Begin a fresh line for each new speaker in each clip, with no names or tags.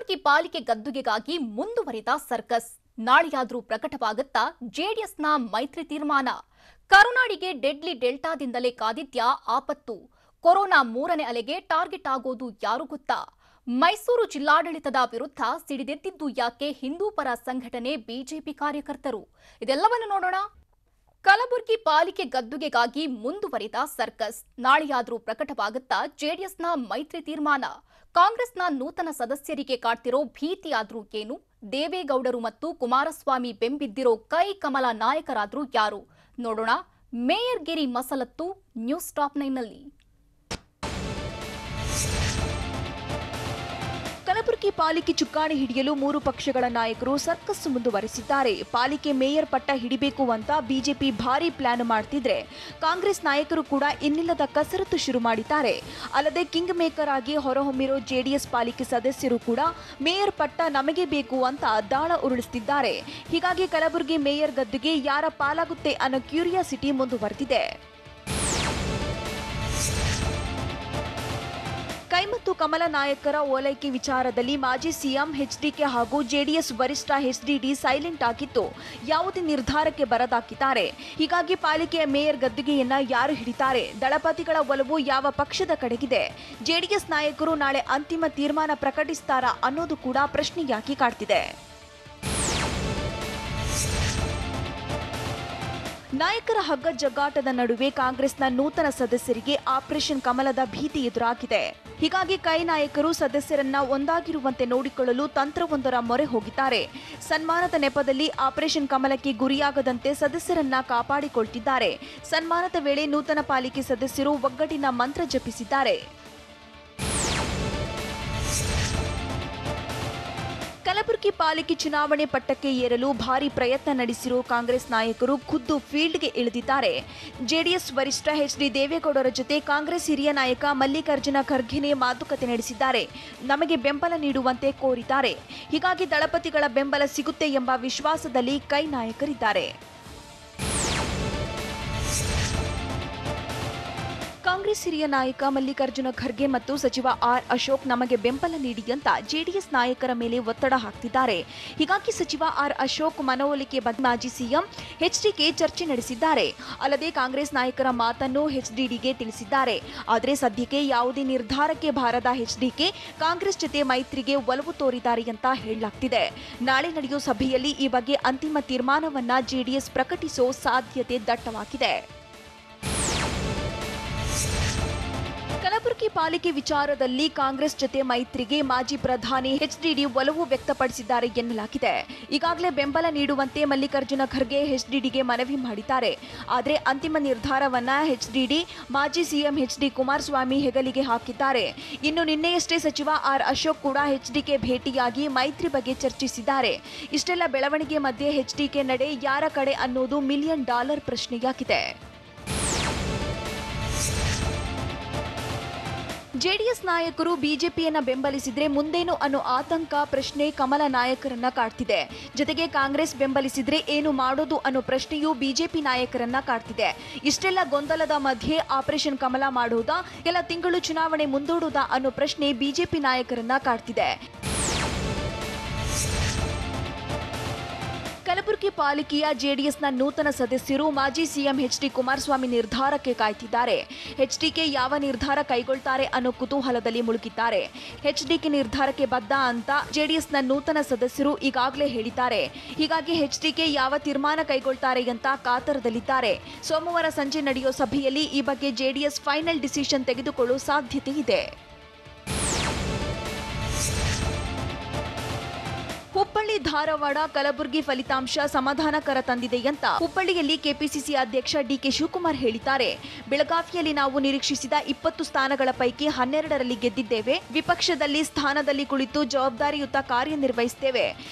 ಕಲಬುರಗಿ ಪಾಲಿಕೆ ಗದ್ದುಗೆಗಾಗಿ ಮುಂದುವರಿದ ಸರ್ಕಸ್ ನಾಳೆಯಾದರೂ ಪ್ರಕಟವಾಗುತ್ತಾ ಜೆಡಿಎಸ್ನ ಮೈತ್ರಿ ತೀರ್ಮಾನ. ಕರುನಾಡಿಗೆ ಡೆಡ್ಲಿ ಡೆಲ್ಟಾದಿಂದಲೇ ಕಾದಿದ್ಯಾ ಆಪತ್ತು. ಕೊರೋನಾ ಮೂರನೇ ಅಲೆಗೆ ಟಾರ್ಗೆಟ್ ಆಗೋದು ಯಾರು ಗೊತ್ತಾ? ಮೈಸೂರು ಜಿಲ್ಲಾಡಳಿತದ ವಿರುದ್ಧ ಸಿಡಿದೆದ್ದಿದ್ದು ಯಾಕೆ ಹಿಂದೂ ಪರ ಸಂಘಟನೆ ಬಿಜೆಪಿ ಕಾರ್ಯಕರ್ತರು? ಇದೆಲ್ಲವನ್ನು ನೋಡೋಣ. ಕಲಬುರಗಿ ಪಾಲಿಕೆ ಗದ್ದುಗೆಗಾಗಿ ಮುಂದುವರಿದ ಸರ್ಕಸ್ ನಾಳೆಯಾದರೂ ಪ್ರಕಟವಾಗುತ್ತಾ ಜೆಡಿಎಸ್ನ ಮೈತ್ರಿ ತೀರ್ಮಾನ. ಕಾಂಗ್ರೆಸ್ನ ನೂತನ ಸದಸ್ಯರಿಗೆ ಕಾಡ್ತಿರೋ ಭೀತಿಯಾದ್ರೂ ಏನು? ದೇವೇಗೌಡರು ಮತ್ತು ಕುಮಾರಸ್ವಾಮಿ ಬೆಂಬಿದ್ದಿರೋ ಕೈ ಕಮಲ ನಾಯಕರಾದ್ರೂ ಯಾರು? ನೋಡೋಣ ಮೇಯರ್ ಗಿರಿ ಮಸಲತ್ತು ನ್ಯೂಸ್ ಟಾಪ್ 9ನಲ್ಲಿ.
ಕಲಬುರಗಿ ಪಾಲಿಕೆ ಚುಕ್ಕಾಣಿ ಹಿಡಿಯಲು ಮೂರು ಪಕ್ಷಗಳ ನಾಯಕರು ಸರ್ಕಸ್ ಮುಂದುವರೆಸಿದ್ದಾರೆ. ಪಾಲಿಕೆ ಮೇಯರ್ ಪಟ್ಟ ಹಿಡಿಬೇಕು ಅಂತ ಬಿಜೆಪಿ ಭಾರಿ ಪ್ಲಾನ್ ಮಾಡ್ತಿದ್ರೆ, ಕಾಂಗ್ರೆಸ್ ನಾಯಕರು ಕೂಡ ಇನ್ನಿಲ್ಲದ ಕಸರತ್ತು ಶುರು ಮಾಡಿದ್ದಾರೆ. ಅಲ್ಲದೆ ಕಿಂಗ್ ಮೇಕರ್ ಆಗಿ ಹೊರಹೊಮ್ಮಿರೋ ಜೆಡಿಎಸ್ ಪಾಲಿಕೆ ಸದಸ್ಯರು ಕೂಡ ಮೇಯರ್ ಪಟ್ಟ ನಮಗೆ ಬೇಕು ಅಂತ ದಾಳ ಉರುಳಿಸುತ್ತಿದ್ದಾರೆ. ಹೀಗಾಗಿ ಕಲಬುರಗಿ ಮೇಯರ್ ಗದ್ದುಗೆ ಯಾರ ಪಾಲಾಗುತ್ತೆ ಅನ್ನೋ ಕ್ಯೂರಿಯಾಸಿಟಿ ಮುಂದುವರೆದಿದೆ. ಕೈ ಮತ್ತು ಕಮಲ ನಾಯಕರ ಓಲೈಕೆ ವಿಚಾರದಲ್ಲಿ ಮಾಜಿ ಸಿಎಂ ಎಚ್ಡಿಕೆ ಹಾಗೂ ಜೆಡಿಎಸ್ ವರಿಷ್ಠ ಎಚ್ಡಿಡಿ ಸೈಲೆಂಟ್ ಆಗಿದ್ದು ಯಾವುದೇ ನಿರ್ಧಾರಕ್ಕೆ ಬರದಾಕಿದ್ದಾರೆ. ಹೀಗಾಗಿ ಪಾಲಿಕೆಯ ಮೇಯರ್ ಗದ್ದುಗೆಯನ್ನ ಯಾರು ಹಿಡಿತಾರೆ? ದಳಪತಿಗಳ ಒಲವು ಯಾವ ಪಕ್ಷದ ಕಡೆಗಿದೆ? ಜೆಡಿಎಸ್ ನಾಯಕರು ನಾಳೆ ಅಂತಿಮ ತೀರ್ಮಾನ ಪ್ರಕಟಿಸುತ್ತಾರಾ ಅನ್ನೋದು ಕೂಡ ಪ್ರಶ್ನೆಯಾಗಿ ಕಾಡ್ತಿದೆ. ನಾಯಕರ ಹಗ್ಗ ಜಗ್ಗಾಟದ ನಡುವೆ ಕಾಂಗ್ರೆಸ್ನ ನೂತನ ಸದಸ್ಯರಿಗೆ ಆಪರೇಷನ್ ಕಮಲದ ಭೀತಿ ಎದುರಾಗಿದೆ. ಹೀಗಾಗಿ ಕೈ ನಾಯಕರು ಸದಸ್ಯರನ್ನ ಒಂದಾಗಿರುವಂತೆ ನೋಡಿಕೊಳ್ಳಲು ತಂತ್ರವೊಂದರ ಮೊರೆ ಹೋಗಿದ್ದಾರೆ. ಸನ್ಮಾನದ ನೆಪದಲ್ಲಿ ಆಪರೇಷನ್ ಕಮಲಕ್ಕೆ ಗುರಿಯಾಗದಂತೆ ಸದಸ್ಯರನ್ನ ಕಾಪಾಡಿಕೊಳ್ತಿದ್ದಾರೆ. ಸನ್ಮಾನದ ವೇಳೆ ನೂತನ ಪಾಲಿಕೆ ಸದಸ್ಯರು ಒಗ್ಗಟ್ಟಿನ ಮಂತ್ರ ಜಪಿಸಿದ್ದಾರೆ. ಕಲಬುರಗಿ ಪಾಲಿಕೆ ಚುನಾವಣೆ ಪಟ್ಟಕ್ಕೆ ಏರಲು ಭಾರಿ ಪ್ರಯತ್ನ ನಡೆಸಿರುವ ಕಾಂಗ್ರೆಸ್ ನಾಯಕರು ಖುದ್ದು ಫೀಲ್ಡ್ಗೆ ಇಳಿದಿದ್ದಾರೆ. ಜೆಡಿಎಸ್ ವರಿಷ್ಠ ಎಚ್ಡಿ ದೇವೇಗೌಡರ ಜೊತೆ ಕಾಂಗ್ರೆಸ್ ಹಿರಿಯ ನಾಯಕ ಮಲ್ಲಿಕಾರ್ಜುನ ಖರ್ಗೆನೆ ಮಾತುಕತೆ ನಡೆಸಿದ್ದಾರೆ. ನಮಗೆ ಬೆಂಬಲ ನೀಡುವಂತೆ ಕೋರಿದ್ದಾರೆ. ಹೀಗಾಗಿ ದಳಪತಿಗಳ ಬೆಂಬಲ ಸಿಗುತ್ತೆ ಎಂಬ ವಿಶ್ವಾಸದಲ್ಲಿ ಕೈ ನಾಯಕರಿದ್ದಾರೆ. ಕಾಂಗ್ರೆಸ್ ಹಿರಿಯ ನಾಯಕ ಮಲ್ಲಿಕಾರ್ಜುನ ಖರ್ಗೆ ಮತ್ತು ಸಚಿವ ಆರ್ ಅಶೋಕ್ ನಮಗೆ ಬೆಂಬಲ ನೀಡಿ ಅಂತ ಜೆಡಿಎಸ್ ನಾಯಕರ ಮೇಲೆ ಒತ್ತಡ ಹಾಕ್ತಿದ್ದಾರೆ. ಹೀಗಾಗಿ ಸಚಿವ ಆರ್ ಅಶೋಕ್ ಮನವೊಲಿಕೆ ಬಗ್ಗೆ ಮಾಜಿ ಸಿಎಂ ಎಚ್ಡಿಕೆ ಚರ್ಚೆ ನಡೆಸಿದ್ದಾರೆ. ಅಲ್ಲದೆ ಕಾಂಗ್ರೆಸ್ ನಾಯಕರ ಮಾತನ್ನು ಎಚ್ಡಿಡಿಗೆ ತಿಳಿಸಿದ್ದಾರೆ. ಆದರೆ ಸದ್ಯಕ್ಕೆ ಯಾವುದೇ ನಿರ್ಧಾರಕ್ಕೆ ಬಾರದ ಎಚ್ಡಿಕೆ ಕಾಂಗ್ರೆಸ್ ಜೊತೆ ಮೈತ್ರಿಗೆ ಒಲವು ತೋರಿದ್ದಾರೆ ಅಂತ ಹೇಳಲಾಗ್ತಿದೆ. ನಾಳೆ ನಡೆಯುವ ಸಭೆಯಲ್ಲಿ ಈ ಬಗ್ಗೆ ಅಂತಿಮ ತೀರ್ಮಾನವನ್ನ ಜೆಡಿಎಸ್ ಪ್ರಕಟಿಸೋ ಸಾಧ್ಯತೆ ದಟ್ಟವಾಗಿದೆ. ಕಲಬುರಗಿ ಪಾಲಿಕೆ ವಿಚಾರದಲ್ಲಿ ಕಾಂಗ್ರೆಸ್ ಜೊತೆ ಮೈತ್ರಿಗೆ ಮಾಜಿ ಪ್ರಧಾನಿ ಎಚ್ಡಿಡಿ ಒಲವು ವ್ಯಕ್ತಪಡಿಸಿದ್ದಾರೆ ಎನ್ನಲಾಗಿದೆ. ಈಗಾಗಲೇ ಬೆಂಬಲ ನೀಡುವಂತೆ ಮಲ್ಲಿಕಾರ್ಜುನ ಖರ್ಗೆ ಎಚ್ಡಿಡಿಗೆ ಮನವಿ ಮಾಡಿದ್ದಾರೆ. ಆದರೆ ಅಂತಿಮ ನಿರ್ಧಾರವನ್ನ ಎಚ್ಡಿಡಿ ಮಾಜಿ ಸಿಎಂ ಎಚ್ಡಿ ಕುಮಾರಸ್ವಾಮಿ ಹೆಗಲಿಗೆ ಹಾಕಿದ್ದಾರೆ. ಇನ್ನು ನಿನ್ನೆಯಷ್ಟೇ ಸಚಿವ ಆರ್ ಅಶೋಕ್ ಕೂಡ ಎಚ್ಡಿಕೆ ಭೇಟಿಯಾಗಿ ಮೈತ್ರಿ ಬಗ್ಗೆ ಚರ್ಚಿಸಿದ್ದಾರೆ. ಇಷ್ಟೆಲ್ಲ ಬೆಳವಣಿಗೆ ಮಧ್ಯೆ ಎಚ್ಡಿಕೆ ನಡೆ ಯಾರ ಕಡೆ ಅನ್ನೋದು $1 ಮಿಲಿಯನ್ ಪ್ರಶ್ನೆಯಾಗಿದೆ. ಜೆಡಿಎಸ್ ನಾಯಕರು ಬಿಜೆಪಿಯನ್ನ ಬೆಂಬಲಿಸಿದ್ರೆ ಮುಂದೇನು ಅನ್ನೋ ಆತಂಕ ಪ್ರಶ್ನೆ ಕಮಲ ನಾಯಕರನ್ನ ಕಾಡ್ತಿದೆ. ಜೊತೆಗೆ ಕಾಂಗ್ರೆಸ್ ಬೆಂಬಲಿಸಿದ್ರೆ ಏನು ಮಾಡೋದು ಅನ್ನೋ ಪ್ರಶ್ನೆಯೂ ಬಿಜೆಪಿ ನಾಯಕರನ್ನ ಕಾಡ್ತಿದೆ. ಇಷ್ಟೆಲ್ಲ ಗೊಂದಲದ ಮಧ್ಯೆ ಆಪರೇಷನ್ ಕಮಲ ಮಾಡೋದಾ, ಕೆಲ ತಿಂಗಳು ಚುನಾವಣೆ ಮುಂದೂಡೋದಾ ಅನ್ನೋ ಪ್ರಶ್ನೆ ಬಿಜೆಪಿ ನಾಯಕರನ್ನ ಕಾಡ್ತಿದೆ. ಕಲಬುರಗಿ ಪಾಲಿಕೆಯ ಜೆಡಿಎಸ್ನ ನೂತನ ಸದಸ್ಯರು ಮಾಜಿ ಸಿಎಂ ಎಚ್ಡಿ ಕುಮಾರಸ್ವಾಮಿ ನಿರ್ಧಾರಕ್ಕೆ ಕಾಯ್ತಿದ್ದಾರೆ. ಎಚ್ಡಿಕೆ ಯಾವ ನಿರ್ಧಾರ ಕೈಗೊಳ್ತಾರೆ ಅನ್ನೋ ಕುತೂಹಲದಲ್ಲಿ ಮುಳುಗಿದ್ದಾರೆ. ಎಚ್ಡಿಕೆ ನಿರ್ಧಾರಕ್ಕೆ ಬದ್ಧ ಅಂತ ಜೆಡಿಎಸ್ನ ನೂತನ ಸದಸ್ಯರು ಈಗಾಗಲೇ ಹೇಳಿದ್ದಾರೆ. ಹೀಗಾಗಿ ಎಚ್ಡಿಕೆ ಯಾವ ತೀರ್ಮಾನ ಕೈಗೊಳ್ತಾರೆ ಅಂತ ಕಾತರದಲ್ಲಿದ್ದಾರೆ. ಸೋಮವಾರ ಸಂಜೆ ನಡೆಯೋ ಸಭೆಯಲ್ಲಿ ಈ ಬಗ್ಗೆ ಜೆಡಿಎಸ್ ಫೈನಲ್ ಡಿಸಿಷನ್ ತೆಗೆದುಕೊಳ್ಳುವ ಸಾಧ್ಯತೆ ಇದೆ. ಹುಬ್ಬಳ್ಳಿ ಧಾರವಾಡ ಕಲಬುರಗಿ ಫಲಿತಾಂಶ ಸಮಾಧಾನಕರ ತಂದಿದೆ ಅಂತ ಹುಬ್ಬಳ್ಳಿಯಲ್ಲಿ ಕೆಪಿಸಿಸಿ ಅಧ್ಯಕ್ಷ ಡಿಕೆ ಶಿವಕುಮಾರ್ ಹೇಳಿದ್ದಾರೆ. ಬೆಳಗಾವಿಯಲ್ಲಿ ನಾವು ನಿರೀಕ್ಷಿಸಿದ 20 ಸ್ಥಾನಗಳ ಪೈಕಿ 12ರಲ್ಲಿ ಗೆದ್ದಿದ್ದೇವೆ. ವಿಪಕ್ಷದಲ್ಲಿ ಸ್ಥಾನದಲ್ಲಿ ಕುಳಿತು ಜವಾಬ್ದಾರಿಯುತ ಕಾರ್ಯನಿರ್ವಹಿಸುತ್ತೇವೆ.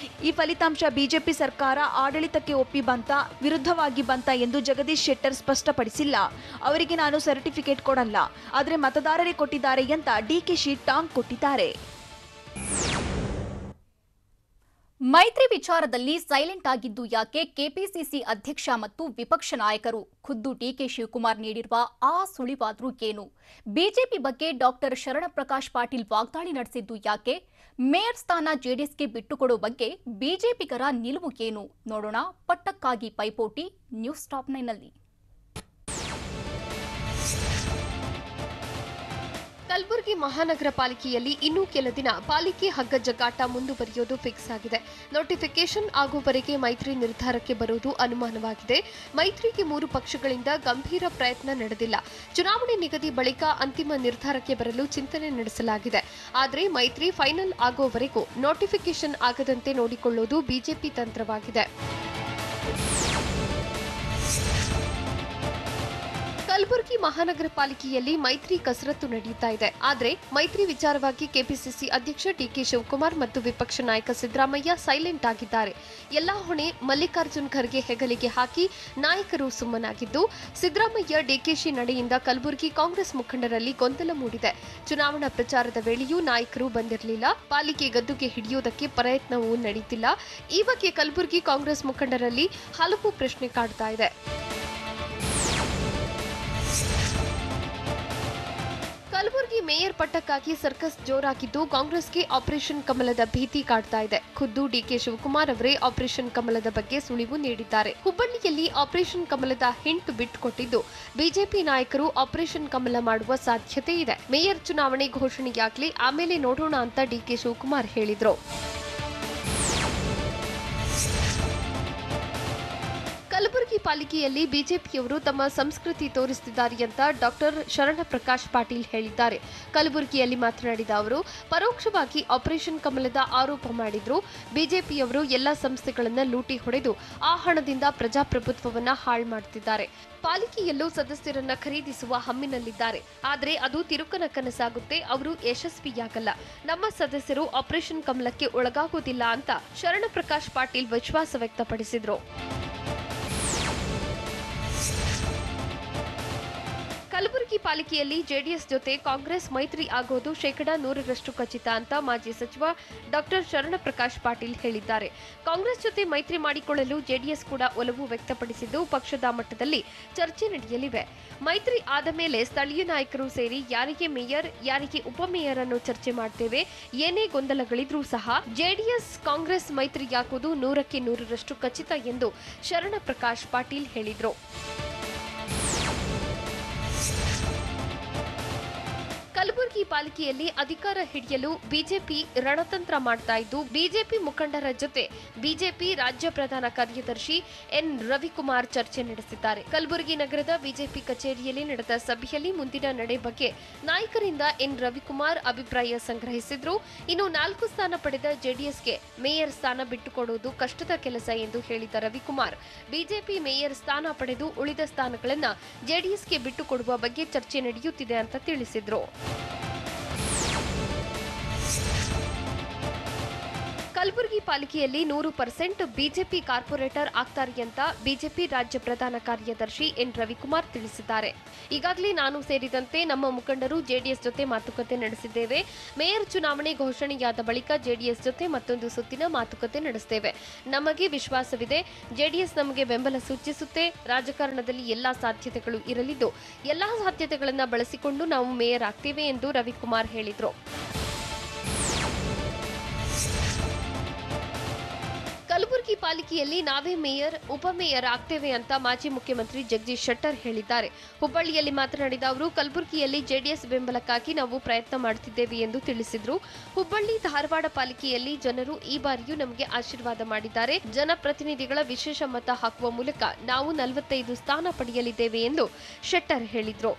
ಈ ಫಲಿತಾಂಶ ಬಿಜೆಪಿ ಸರ್ಕಾರ ಆಡಳಿತಕ್ಕೆ ಒಪ್ಪಿ ಬಂತ, ವಿರುದ್ಧವಾಗಿ ಬಂತ ಎಂದು ಜಗದೀಶ್ ಶೆಟ್ಟರ್ ಸ್ಪಷ್ಟಪಡಿಸಿಲ್ಲ. ಅವರಿಗೆ ನಾನು ಸರ್ಟಿಫಿಕೇಟ್ ಕೊಡಲ್ಲ, ಆದರೆ ಮತದಾರರೇ ಕೊಟ್ಟಿದ್ದಾರೆ ಅಂತ ಡಿಕೆಶಿ ಟಾಂಗ್ ಕೊಟ್ಟಿದ್ದಾರೆ.
ಮೈತ್ರಿ ವಿಚಾರದಲ್ಲಿ ಸೈಲೆಂಟ್ ಆಗಿದ್ದು ಯಾಕೆ ಕೆಪಿಸಿಸಿ ಅಧ್ಯಕ್ಷ ಮತ್ತು ವಿಪಕ್ಷ ನಾಯಕರು ಖುದ್ದು ಡಿಕೆ ಶಿವಕುಮಾರ್ ನೀಡಿರುವ ಆ ಸುಳಿವಾದ್ರೂ ಏನು? ಬಿಜೆಪಿ ಬಗ್ಗೆ ಡಾಕ್ಟರ್ ಶರಣಪ್ರಕಾಶ್ ಪಾಟೀಲ್ ವಾಗ್ದಾಳಿ ನಡೆಸಿದ್ದು ಯಾಕೆ? ಮೇಯರ್ ಸ್ಥಾನ ಜೆಡಿಎಸ್ಗೆ ಬಿಟ್ಟುಕೊಡೋ ಬಗ್ಗೆ ಬಿಜೆಪಿಗರ ನಿಲುವು ಏನು? ನೋಡೋಣ ಪಟ್ಟಕ್ಕಾಗಿ ಪೈಪೋಟಿ ನ್ಯೂಸ್ ಟಾಪ್ 9ನಲ್ಲಿ.
ಕಲಬುರಗಿ ಮಹಾನಗರ ಪಾಲಿಕೆಯಲ್ಲಿ ಇನ್ನೂ ಕೆಲ ದಿನ ಪಾಲಿಕೆ ಹಗ್ಗ ಜಗ್ಗಾಟ ಮುಂದುವರಿಯೋದು ಫಿಕ್ಸ್ ಆಗಿದೆ. ನೋಟಿಫಿಕೇಶನ್ ಆಗುವವರೆಗೆ ಮೈತ್ರಿ ನಿರ್ಧಾರಕ್ಕೆ ಬರುವುದು ಅನುಮಾನವಾಗಿದೆ. ಮೈತ್ರಿಗೆ 3 ಪಕ್ಷಗಳಿಂದ ಗಂಭೀರ ಪ್ರಯತ್ನ ನಡೆದಿಲ್ಲ. ಚುನಾವಣೆ ನಿಗದಿ ಬಳಿಕ ಅಂತಿಮ ನಿರ್ಧಾರಕ್ಕೆ ಬರಲು ಚಿಂತನೆ ನಡೆಸಲಾಗಿದೆ. ಆದರೆ ಮೈತ್ರಿ ಫೈನಲ್ ಆಗುವವರೆಗೂ ನೋಟಿಫಿಕೇಶನ್ ಆಗದಂತೆ ನೋಡಿಕೊಳ್ಳುವುದು ಬಿಜೆಪಿ ತಂತ್ರವಾಗಿದೆ. ಕಲಬುರಗಿ ಮಹಾನಗರ ಪಾಲಿಕೆಯಲ್ಲಿ ಮೈತ್ರಿ ಕಸರತ್ತು ನಡೆಯುತ್ತಾ ಇದೆ. ಆದರೆ ಮೈತ್ರಿ ವಿಚಾರವಾಗಿ ಕೆಪಿಸಿಸಿ ಅಧ್ಯಕ್ಷ ಡಿಕೆ ಶಿವಕುಮಾರ್ ಮತ್ತು ವಿಪಕ್ಷ ನಾಯಕ ಸಿದ್ದರಾಮಯ್ಯ ಸೈಲೆಂಟ್ ಆಗಿದ್ದಾರೆ. ಎಲ್ಲಾ ಹೊಣೆ ಮಲ್ಲಿಕಾರ್ಜುನ್ ಖರ್ಗೆ ಹೆಗಲಿಗೆ ಹಾಕಿ ನಾಯಕರು ಸುಮ್ಮನಾಗಿದ್ದು, ಸಿದ್ದರಾಮಯ್ಯ ಡಿಕೆಶಿ ನಡೆಯಿಂದ ಕಲಬುರಗಿ ಕಾಂಗ್ರೆಸ್ ಮುಖಂಡರಲ್ಲಿ ಗೊಂದಲ ಮೂಡಿದೆ. ಚುನಾವಣಾ ಪ್ರಚಾರದ ವೇಳೆಯೂ ನಾಯಕರು ಬಂದಿರಲಿಲ್ಲ. ಪಾಲಿಕೆ ಗದ್ದುಗೆ ಹಿಡಿಯುವುದಕ್ಕೆ ಪ್ರಯತ್ನವೂ ನಡೆಯುತ್ತಿಲ್ಲ. ಈ ಬಗ್ಗೆ ಕಲಬುರಗಿ ಕಾಂಗ್ರೆಸ್ ಮುಖಂಡರಲ್ಲಿ ಹಲವು ಪ್ರಶ್ನೆ ಕಾಡ್ತಾ ಇದೆ. ಕಲಬುರಗಿ ಮೇಯರ್ ಪಟ್ಟಕ್ಕಾಗಿ ಸರ್ಕಸ್ ಜೋರಾಗಿದ್ದು, ಕಾಂಗ್ರೆಸ್ಗೆ ಆಪರೇಷನ್ ಕಮಲದ ಭೀತಿ ಕಾಡ್ತಾ ಇದೆ. ಖುದ್ದು ಡಿಕೆ ಶಿವಕುಮಾರ್ ಅವರೇ ಆಪರೇಷನ್ ಕಮಲದ ಬಗ್ಗೆ ಸುಳಿವು ನೀಡಿದ್ದಾರೆ. ಹುಬ್ಬಳ್ಳಿಯಲ್ಲಿ ಆಪರೇಷನ್ ಕಮಲದ ಹಿಂಟ್ ಬಿಟ್ಟುಕೊಟ್ಟಿದ್ದು, ಬಿಜೆಪಿ ನಾಯಕರು ಆಪರೇಷನ್ ಕಮಲ ಮಾಡುವ ಸಾಧ್ಯತೆ ಇದೆ. ಮೇಯರ್ ಚುನಾವಣೆ ಘೋಷಣೆಯಾಗಲಿ, ಆಮೇಲೆ ನೋಡೋಣ ಅಂತ ಡಿಕೆ ಶಿವಕುಮಾರ್ ಹೇಳಿದ್ರು. ಕಲಬುರಗಿ ಪಾಲಿಕೆಯಲ್ಲಿ ಬಿಜೆಪಿಯವರು ತಮ್ಮ ಸಂಸ್ಕೃತಿ ತೋರಿಸುತ್ತಿದ್ದಾರೆ ಅಂತ ಡಾಕ್ಟರ್ ಶರಣಪ್ರಕಾಶ್ ಪಾಟೀಲ್ ಹೇಳಿದ್ದಾರೆ. ಕಲಬುರಗಿಯಲ್ಲಿ ಮಾತನಾಡಿದ ಅವರು ಪರೋಕ್ಷವಾಗಿ ಆಪರೇಷನ್ ಕಮಲದ ಆರೋಪ ಮಾಡಿದ್ರು. ಬಿಜೆಪಿಯವರು ಎಲ್ಲ ಸಂಸ್ಥೆಗಳನ್ನು ಲೂಟಿ ಹೊಡೆದು ಆ ಹಣದಿಂದ ಪ್ರಜಾಪ್ರಭುತ್ವವನ್ನ ಹಾಳು ಮಾಡುತ್ತಿದ್ದಾರೆ. ಪಾಲಿಕೆಯಲ್ಲೂ ಸದಸ್ಯರನ್ನ ಖರೀದಿಸುವ ಹಮ್ಮಿನಲ್ಲಿದ್ದಾರೆ. ಆದರೆ ಅದು ತಿರುಕನ ಕನಸಾಗುತ್ತೆ. ಅವರು ಯಶಸ್ವಿಯಾಗಲ್ಲ. ನಮ್ಮ ಸದಸ್ಯರು ಆಪರೇಷನ್ ಕಮಲಕ್ಕೆ ಒಳಗಾಗುವುದಿಲ್ಲ ಅಂತ ಶರಣಪ್ರಕಾಶ್ ಪಾಟೀಲ್ ವಿಶ್ವಾಸ ವ್ಯಕ್ತಪಡಿಸಿದ್ರು. ಕಲಬುರಗಿ ಪಾಲಿಕೆಯಲ್ಲಿ ಜೆಡಿಎಸ್ ಜೊತೆ ಕಾಂಗ್ರೆಸ್ ಮೈತ್ರಿ ಆಗೋದು 100% ಖಚಿತ ಅಂತ ಮಾಜಿ ಸಚಿವ ಡಾಕ್ಟರ್ ಶರಣಪ್ರಕಾಶ್ ಪಾಟೀಲ್ ಹೇಳಿದ್ದಾರೆ. ಕಾಂಗ್ರೆಸ್ ಜೊತೆ ಮೈತ್ರಿ ಮಾಡಿಕೊಳ್ಳಲು ಜೆಡಿಎಸ್ ಕೂಡ ಒಲವು ವ್ಯಕ್ತಪಡಿಸಿದ್ದು, ಪಕ್ಷದ ಮಟ್ಟದಲ್ಲಿ ಚರ್ಚೆ ನಡೆಯಲಿವೆ. ಮೈತ್ರಿ ಆದ ಮೇಲೆ ಸ್ಥಳೀಯ ನಾಯಕರು ಸೇರಿ ಯಾರಿಗೆ ಮೇಯರ್, ಯಾರಿಗೆ ಉಪಮೇಯರ್ ಅನ್ನು ಚರ್ಚೆ ಮಾಡ್ತೇವೆ. ಏನೇ ಗೊಂದಲಗಳಿದ್ರೂ ಸಹ ಜೆಡಿಎಸ್ ಕಾಂಗ್ರೆಸ್ ಮೈತ್ರಿಯಾಗುವುದು 100% ಖಚಿತ ಎಂದು ಶರಣಪ್ರಕಾಶ್ ಪಾಟೀಲ್ ಹೇಳಿದರು. ಕಲಬುರಗಿ ಪಾಲಿಕೆಯಲ್ಲಿ ಅಧಿಕಾರ ಹಿಡಿಯಲು ಬಿಜೆಪಿ ರಣತಂತ್ರ ಮಾಡ್ತಾ ಇದ್ದು, ಬಿಜೆಪಿ ಮುಖಂಡರ ಜೊತೆ ಬಿಜೆಪಿ ರಾಜ್ಯ ಪ್ರಧಾನ ಕಾರ್ಯದರ್ಶಿ ಎನ್ ರವಿಕುಮಾರ್ ಚರ್ಚೆ ನಡೆಸಿದ್ದಾರೆ. ಕಲಬುರಗಿ ನಗರದ ಬಿಜೆಪಿ ಕಚೇರಿಯಲ್ಲಿ ನಡೆದ ಸಭೆಯಲ್ಲಿ ಮುಂದಿನ ನಡೆ ಬಗ್ಗೆ ನಾಯಕರಿಂದ ಎನ್ ರವಿಕುಮಾರ್ ಅಭಿಪ್ರಾಯ ಸಂಗ್ರಹಿಸಿದ್ರು. ಇನ್ನು 4 ಸ್ಥಾನ ಪಡೆದ ಜೆಡಿಎಸ್ಗೆ ಮೇಯರ್ ಸ್ಥಾನ ಬಿಟ್ಟುಕೊಡುವುದು ಕಷ್ಟದ ಕೆಲಸ ಎಂದು ಹೇಳಿದ ರವಿಕುಮಾರ್, ಬಿಜೆಪಿ ಮೇಯರ್ ಸ್ಥಾನ ಪಡೆದು ಉಳಿದ ಸ್ಥಾನಗಳನ್ನು ಜೆಡಿಎಸ್ಗೆ ಬಿಟ್ಟುಕೊಡುವ ಬಗ್ಗೆ ಚರ್ಚೆ ನಡೆಯುತ್ತಿದೆ ಅಂತ ತಿಳಿಸಿದ್ರು. ಕಲಬುರಗಿ ಪಾಲಿಕೆಯಲ್ಲಿ 100% ಬಿಜೆಪಿ ಕಾರ್ಪೊರೇಟರ್ ಆಗ್ತಾರೆ ಅಂತ ಬಿಜೆಪಿ ರಾಜ್ಯ ಪ್ರಧಾನ ಕಾರ್ಯದರ್ಶಿ ಎನ್ ರವಿಕುಮಾರ್ ತಿಳಿಸಿದ್ದಾರೆ. ಈಗಾಗಲೇ ನಾನು ಸೇರಿದಂತೆ ನಮ್ಮ ಮುಖಂಡರು ಜೆಡಿಎಸ್ ಜೊತೆ ಮಾತುಕತೆ ನಡೆಸಿದ್ದೇವೆ. ಮೇಯರ್ ಚುನಾವಣೆ ಘೋಷಣೆಯಾದ ಬಳಿಕ ಜೆಡಿಎಸ್ ಜೊತೆ ಮತ್ತೊಂದು ಸುತ್ತಿನ ಮಾತುಕತೆ ನಡೆಸುತ್ತೇವೆ. ನಮಗೆ ವಿಶ್ವಾಸವಿದೆ. ಜೆಡಿಎಸ್ ನಮಗೆ ಬೆಂಬಲ ಸೂಚಿಸುತ್ತೆ. ರಾಜಕಾರಣದಲ್ಲಿ ಎಲ್ಲಾ ಸಾಧ್ಯತೆಗಳು ಇರಲಿದ್ದು, ಎಲ್ಲಾ ಸಾಧ್ಯತೆಗಳನ್ನು ಬಳಸಿಕೊಂಡು ನಾವು ಮೇಯರ್ ಆಗ್ತೇವೆ ಎಂದು ರವಿಕುಮಾರ್ ಹೇಳಿದರು. ಕಲಬುರಗಿ ಪಾಲಿಕೆಯಲ್ಲಿ ನಾವೇ ಮೇಯರ್, ಉಪಮೇಯರ್ ಆಗ್ತೇವೆ ಅಂತ ಮಾಜಿ ಮುಖ್ಯಮಂತ್ರಿ ಜಗದೀಶ್ ಶೆಟ್ಟರ್ ಹೇಳಿದ್ದಾರೆ. ಹುಬ್ಬಳ್ಳಿಯಲ್ಲಿ ಮಾತನಾಡಿದ ಅವರು, ಕಲಬುರಗಿಯಲ್ಲಿ ಜೆಡಿಎಸ್ ಬೆಂಬಲಕ್ಕಾಗಿ ನಾವು ಪ್ರಯತ್ನ ಮಾಡುತ್ತಿದ್ದೇವೆ ಎಂದು ತಿಳಿಸಿದರು. ಹುಬ್ಬಳ್ಳಿ ಧಾರವಾಡ ಪಾಲಿಕೆಯಲ್ಲಿ ಜನರು ಈ ಬಾರಿಯೂ ನಮಗೆ ಆಶೀರ್ವಾದ ಮಾಡಿದ್ದಾರೆ. ಜನಪ್ರತಿನಿಧಿಗಳ ವಿಶೇಷ ಮತ ಹಾಕುವ ಮೂಲಕ ನಾವು 45 ಸ್ಥಾನ ಪಡೆಯಲಿದ್ದೇವೆ ಎಂದು ಶೆಟ್ಟರ್ ಹೇಳಿದರು.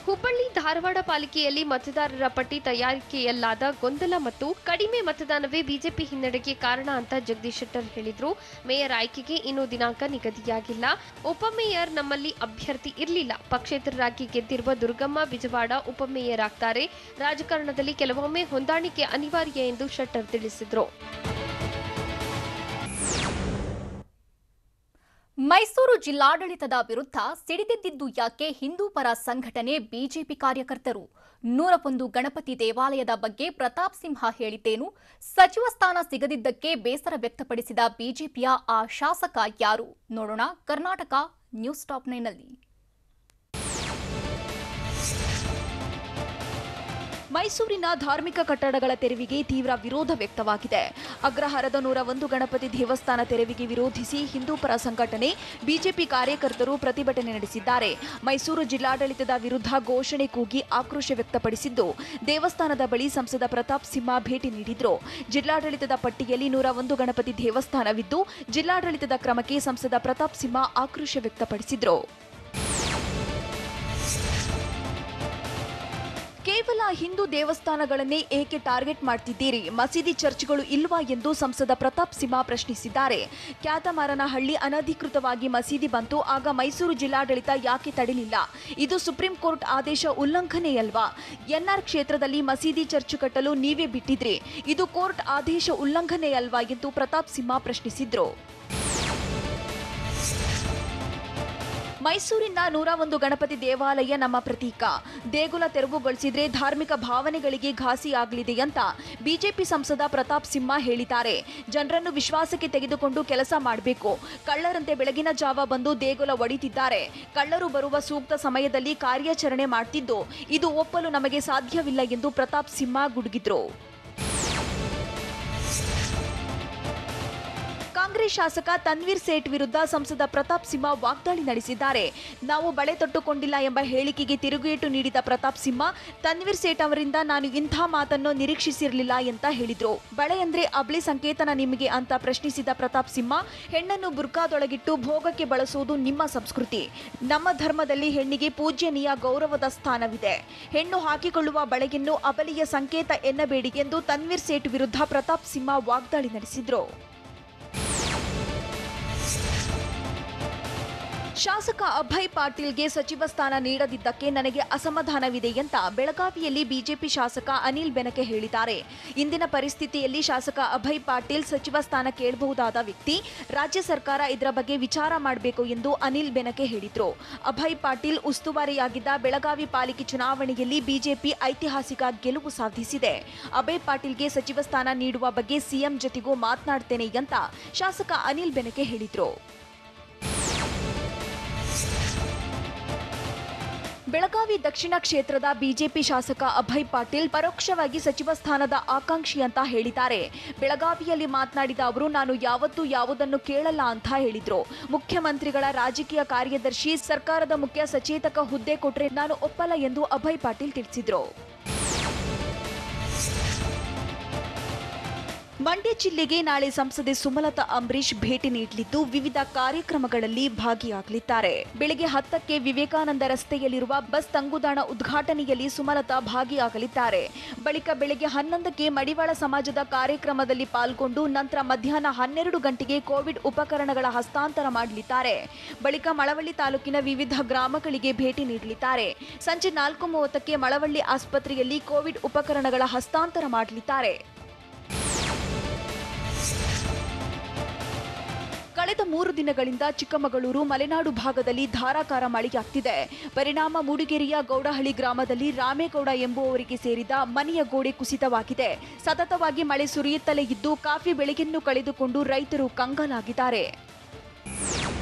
ಹುಬ್ಬಳ್ಳಿ ಧಾರವಾಡ ಪಾಲಿಕೆಯಲ್ಲಿ ಮತದಾರರ ಪಟ್ಟಿ ತಯಾರಿಕೆಯಲ್ಲಾದ ಗೊಂದಲ ಮತ್ತು ಕಡಿಮೆ ಮತದಾನವೇ ಬಿಜೆಪಿ ಹಿನ್ನಡೆಗೆ ಕಾರಣ ಅಂತ ಜಗದೀಶ್ ಶೆಟ್ಟರ್ ಹೇಳಿದ್ರು. ಮೇಯರ್ ಆಯ್ಕೆಗೆ ಇನ್ನೂ ದಿನಾಂಕ ನಿಗದಿಯಾಗಿಲ್ಲ. ಉಪಮೇಯರ್ ನಮ್ಮಲ್ಲಿ ಅಭ್ಯರ್ಥಿ ಇರಲಿಲ್ಲ. ಪಕ್ಷೇತರರಾಗಿ ಗೆದ್ದಿರುವ ದುರ್ಗಮ್ಮ ಬಿಜವಾಡ ಉಪಮೇಯರ್ ಆಗ್ತಾರೆ. ರಾಜಕಾರಣದಲ್ಲಿ ಕೆಲವೊಮ್ಮೆ ಹೊಂದಾಣಿಕೆ ಅನಿವಾರ್ಯ ಎಂದು ಶೆಟ್ಟರ್ ತಿಳಿಸಿದ್ರು.
ಮೈಸೂರು ಜಿಲ್ಲಾಡಳಿತದ ವಿರುದ್ಧ ಸಿಡಿದೆದ್ದಿದ್ದು ಯಾಕೆ ಹಿಂದೂ ಪರ ಸಂಘಟನೆ ಬಿಜೆಪಿ ಕಾರ್ಯಕರ್ತರು 101 ಗಣಪತಿ ದೇವಾಲಯದ ಬಗ್ಗೆ ಪ್ರತಾಪ್ ಸಿಂಹ ಹೇಳಿದ್ದೇನು? ಸಚಿವ ಸ್ಥಾನ ಸಿಗದಿದ್ದಕ್ಕೆ ಬೇಸರ ವ್ಯಕ್ತಪಡಿಸಿದ ಬಿಜೆಪಿಯ ಆ ಶಾಸಕ ಯಾರು? ನೋಡೋಣ ಕರ್ನಾಟಕ ನ್ಯೂಸ್ ಟಾಪ್ 9 ನಲ್ಲಿ.
ಮೈಸೂರಿನ ಧಾರ್ಮಿಕ ಕಟ್ಟಡಗಳ ತೆರವಿಗೆ ತೀವ್ರ ವಿರೋಧ ವ್ಯಕ್ತವಾಗಿದೆ. ಅಗ್ರಹಾರದ 101 ಗಣಪತಿ ದೇವಸ್ಥಾನ ತೆರವಿಗೆ ವಿರೋಧಿಸಿ ಹಿಂದೂ ಪರ ಸಂಘಟನೆ ಬಿಜೆಪಿ ಕಾರ್ಯಕರ್ತರು ಪ್ರತಿಭಟನೆ ನಡೆಸಿದ್ದಾರೆ. ಮೈಸೂರು ಜಿಲ್ಲಾಡಳಿತದ ವಿರುದ್ಧ ಘೋಷಣೆ ಕೂಗಿ ಆಕ್ರೋಶ ವ್ಯಕ್ತಪಡಿಸಿದ್ದು, ದೇವಸ್ಥಾನದ ಬಳಿ ಸಂಸದ ಪ್ರತಾಪ್ ಸಿಂಹ ಭೇಟಿ ನೀಡಿದ್ರು. ಜಿಲ್ಲಾಡಳಿತದ ಪಟ್ಟಿಯಲ್ಲಿ 101 ಗಣಪತಿ ದೇವಸ್ಥಾನವಿದ್ದು, ಜಿಲ್ಲಾಡಳಿತದ ಕ್ರಮಕ್ಕೆ ಸಂಸದ ಪ್ರತಾಪ್ ಸಿಂಹ ಆಕ್ರೋಶ ವ್ಯಕ್ತಪಡಿಸಿದ್ರು. ಕೇವಲ ಹಿಂದೂ ದೇವಸ್ಥಾನಗಳನ್ನೇ ಏಕೆ ಟಾರ್ಗೆಟ್ ಮಾಡ್ತಿದ್ದೀರಿ? ಮಸೀದಿ ಚರ್ಚ್ಗಳು ಇಲ್ವಾ ಎಂದು ಸಂಸದ ಪ್ರತಾಪ್ ಸಿಂಹ ಪ್ರಶ್ನಿಸಿದ್ದಾರೆ. ಕ್ಯಾತಮಾರನಹಳ್ಳಿ ಅನಧಿಕೃತವಾಗಿ ಮಸೀದಿ ಬಂತು, ಆಗ ಮೈಸೂರು ಜಿಲ್ಲಾಡಳಿತ ಯಾಕೆ ತಡೆಯಲಿಲ್ಲ? ಇದು ಸುಪ್ರೀಂ ಕೋರ್ಟ್ ಆದೇಶ ಉಲ್ಲಂಘನೆಯಲ್ವಾ? ಎನ್ಆರ್ ಕ್ಷೇತ್ರದಲ್ಲಿ ಮಸೀದಿ ಚರ್ಚ್ ಕಟ್ಟಲು ನೀವೇ ಬಿಟ್ಟಿದ್ರಿ, ಇದು ಕೋರ್ಟ್ ಆದೇಶ ಉಲ್ಲಂಘನೆಯಲ್ವಾ ಎಂದು ಪ್ರತಾಪ್ ಸಿಂಹ ಪ್ರಶ್ನಿಸಿದ್ರು. ಮೈಸೂರಿನ 101 ಗಣಪತಿ ದೇವಾಲಯ ನಮ್ಮ ಪ್ರತೀಕ. ದೇಗುಲ ತೆರವುಗೊಳಿಸಿದ್ರೆ ಧಾರ್ಮಿಕ ಭಾವನೆಗಳಿಗೆ ಘಾಸಿ ಆಗಲಿದೆ ಅಂತ ಬಿಜೆಪಿ ಸಂಸದ ಪ್ರತಾಪ್ ಸಿಂಹ ಹೇಳಿದ್ದಾರೆ. ಜನರನ್ನು ವಿಶ್ವಾಸಕ್ಕೆ ತೆಗೆದುಕೊಂಡು ಕೆಲಸ ಮಾಡಬೇಕು. ಕಳ್ಳರಂತೆ ಬೆಳಗಿನ ಜಾವ ಬಂದು ದೇಗುಲ ಒಡೆದಿದ್ದಾರೆ. ಕಳ್ಳರು ಬರುವ ಸೂಕ್ತ ಸಮಯದಲ್ಲಿ ಕಾರ್ಯಾಚರಣೆ ಮಾಡ್ತಿದ್ದು, ಇದು ಒಪ್ಪಲು ನಮಗೆ ಸಾಧ್ಯವಿಲ್ಲ ಎಂದು ಪ್ರತಾಪ್ ಸಿಂಹ ಗುಡುಗಿದ್ರು. ಕಾಂಗ್ರೆಸ್ ಶಾಸಕ ತನ್ವೀರ್ ಸೇಠ್ ವಿರುದ್ಧ ಸಂಸದ ಪ್ರತಾಪ್ ಸಿಂಹ ವಾಗ್ದಾಳಿ ನಡೆಸಿದ್ದಾರೆ. ನಾವು ಬಳೆ ತೊಟ್ಟುಕೊಂಡಿಲ್ಲ ಎಂಬ ಹೇಳಿಕೆಗೆ ತಿರುಗೇಟು ನೀಡಿದ ಪ್ರತಾಪ್ ಸಿಂಹ, ತನ್ವೀರ್ ಸೇಠ್ ಅವರಿಂದ ನಾನು ಇಂಥ ಮಾತನ್ನು ನಿರೀಕ್ಷಿಸಿರಲಿಲ್ಲ ಅಂತ ಹೇಳಿದ್ರು. ಬಳೆ ಅಂದ್ರೆ ಅಬ್ಳಿ ಸಂಕೇತನ ನಿಮಗೆ ಅಂತ ಪ್ರಶ್ನಿಸಿದ ಪ್ರತಾಪ್ ಸಿಂಹ, ಹೆಣ್ಣನ್ನು ಬುರ್ಕಾದೊಳಗಿಟ್ಟು ಭೋಗಕ್ಕೆ ಬಳಸುವುದು ನಿಮ್ಮ ಸಂಸ್ಕೃತಿ. ನಮ್ಮ ಧರ್ಮದಲ್ಲಿ ಹೆಣ್ಣಿಗೆ ಪೂಜ್ಯನೀಯ ಗೌರವದ ಸ್ಥಾನವಿದೆ. ಹೆಣ್ಣು ಹಾಕಿಕೊಳ್ಳುವ ಬಳೆಯನ್ನು ಅಬಲಿಯ ಸಂಕೇತ ಎನ್ನಬೇಡಿ ಎಂದು ತನ್ವೀರ್ ಸೇಠ್ ವಿರುದ್ಧ ಪ್ರತಾಪ್ ಸಿಂಹ ವಾಗ್ದಾಳಿ ನಡೆಸಿದ್ರು. ಶಾಸಕ ಅಭಯ್ ಪಾಟೀಲ್ಗೆ ಸಚಿವ ಸ್ಥಾನ ನೀಡದಿದ್ದಕ್ಕೆ ನನಗೆ ಅಸಮಾಧಾನವಿದೆ ಅಂತ ಬೆಳಗಾವಿಯಲ್ಲಿ ಬಿಜೆಪಿ ಶಾಸಕ ಅನಿಲ್ ಬೆನಕೆ ಹೇಳಿದ್ದಾರೆ. ಇಂದಿನ ಪರಿಸ್ಥಿತಿಯಲ್ಲಿ ಶಾಸಕ ಅಭಯ್ ಪಾಟೀಲ್ ಸಚಿವ ಸ್ಥಾನ ಕೇಳಬಹುದಾದ ವ್ಯಕ್ತಿ. ರಾಜ್ಯ ಸರ್ಕಾರ ಇದರ ಬಗ್ಗೆ ವಿಚಾರ ಮಾಡಬೇಕು ಎಂದು ಅನಿಲ್ ಬೆನಕೆ ಹೇಳಿದರು. ಅಭಯ್ ಪಾಟೀಲ್ ಉಸ್ತುವಾರಿಯಾಗಿದ್ದ ಬೆಳಗಾವಿ ಪಾಲಿಕೆ ಚುನಾವಣೆಯಲ್ಲಿ ಬಿಜೆಪಿ ಐತಿಹಾಸಿಕ ಗೆಲುವು ಸಾಧಿಸಿದೆ. ಅಭಯ್ ಪಾಟೀಲ್ಗೆ ಸಚಿವ ಸ್ಥಾನ ನೀಡುವ ಬಗ್ಗೆ ಸಿಎಂ ಜೊತೆಗೂ ಮಾತನಾಡ್ತೇನೆ ಅಂತ ಶಾಸಕ ಅನಿಲ್ ಬೆನಕೆ ಹೇಳಿದರು. ಬೆಳಗಾವಿ ದಕ್ಷಿಣ ಕ್ಷೇತ್ರದ ಬಿಜೆಪಿ ಶಾಸಕ ಅಭಯ್ ಪಾಟೀಲ್ ಪರೋಕ್ಷವಾಗಿ ಸಚಿವ ಸ್ಥಾನದ ಆಕಾಂಕ್ಷಿ ಅಂತ ಹೇಳಿದ್ದಾರೆ. ಬೆಳಗಾವಿಯಲ್ಲಿ ಮಾತನಾಡಿದ ಅವರು, ನಾನು ಯಾವತ್ತೂ ಯಾವುದನ್ನು ಕೇಳಲ್ಲ ಅಂತ ಹೇಳಿದ್ರು. ಮುಖ್ಯಮಂತ್ರಿಗಳ ರಾಜಕೀಯ ಕಾರ್ಯದರ್ಶಿ, ಸರ್ಕಾರದ ಮುಖ್ಯ ಸಚೇತಕ ಹುದ್ದೆ ಕೊಟ್ರೆ ನಾನು ಒಪ್ಪಲ್ಲ ಎಂದು ಅಭಯ್ ಪಾಟೀಲ್ ತಿಳಿಸಿದ್ರು. ಮಂಡ್ಯ ಜಿಲ್ಲೆಗೆ ನಾಳೆ ಸಂಸದೆ ಸುಮಲತಾ ಅಂಬರೀಶ್ ಭೇಟಿ ನೀಡಲಿದ್ದು, ವಿವಿಧ ಕಾರ್ಯಕ್ರಮಗಳಲ್ಲಿ ಭಾಗಿಯಾಗಲಿದ್ದಾರೆ. ಬೆಳಗ್ಗೆ 10ಕ್ಕೆ ವಿವೇಕಾನಂದ ರಸ್ತೆಯಲ್ಲಿರುವ ಬಸ್ ತಂಗುದಾಣ ಉದ್ಘಾಟನೆಯಲ್ಲಿ ಸುಮಲತಾ ಭಾಗಿಯಾಗಲಿದ್ದಾರೆ. ಬಳಿಕ ಬೆಳಗ್ಗೆ 11ಕ್ಕೆ ಮಡಿವಾಳ ಸಮಾಜದ ಕಾರ್ಯಕ್ರಮದಲ್ಲಿ ಪಾಲ್ಗೊಂಡು ನಂತರ ಮಧ್ಯಾಹ್ನ 12 ಗಂಟೆಗೆ ಕೋವಿಡ್ ಉಪಕರಣಗಳ ಹಸ್ತಾಂತರ ಮಾಡಲಿದ್ದಾರೆ. ಬಳಿಕ ಮಳವಳ್ಳಿ ತಾಲೂಕಿನ ವಿವಿಧ ಗ್ರಾಮಗಳಿಗೆ ಭೇಟಿ ನೀಡಲಿದ್ದಾರೆ. ಸಂಜೆ 4:30ಕ್ಕೆ ಮಳವಳ್ಳಿ ಆಸ್ಪತ್ರೆಯಲ್ಲಿ ಕೋವಿಡ್ ಉಪಕರಣಗಳ ಹಸ್ತಾಂತರ ಮಾಡಲಿದ್ದಾರೆ. ಕಳೆದ 3 ದಿನಗಳಿಂದ ಚಿಕ್ಕಮಗಳೂರು, ಮಲೆನಾಡು ಭಾಗದಲ್ಲಿ ಧಾರಾಕಾರ ಮಳೆಯಾಗ್ತಿದೆ. ಪರಿಣಾಮ ಮೂಡಿಗೆರೆಯ ಗೌಡಹಳ್ಳಿ ಗ್ರಾಮದಲ್ಲಿ ರಾಮೇಗೌಡ ಎಂಬುವವರಿಗೆ ಸೇರಿದ ಮನೆಯ ಗೋಡೆ ಕುಸಿತವಾಗಿದೆ. ಸತತವಾಗಿ ಮಳೆ ಸುರಿಯುತ್ತಲೇ ಇದ್ದು ಕಾಫಿ ಬೆಳೆಯನ್ನು ಕಳೆದುಕೊಂಡು ರೈತರು ಕಂಗಾಲಾಗಿದ್ದಾರೆ.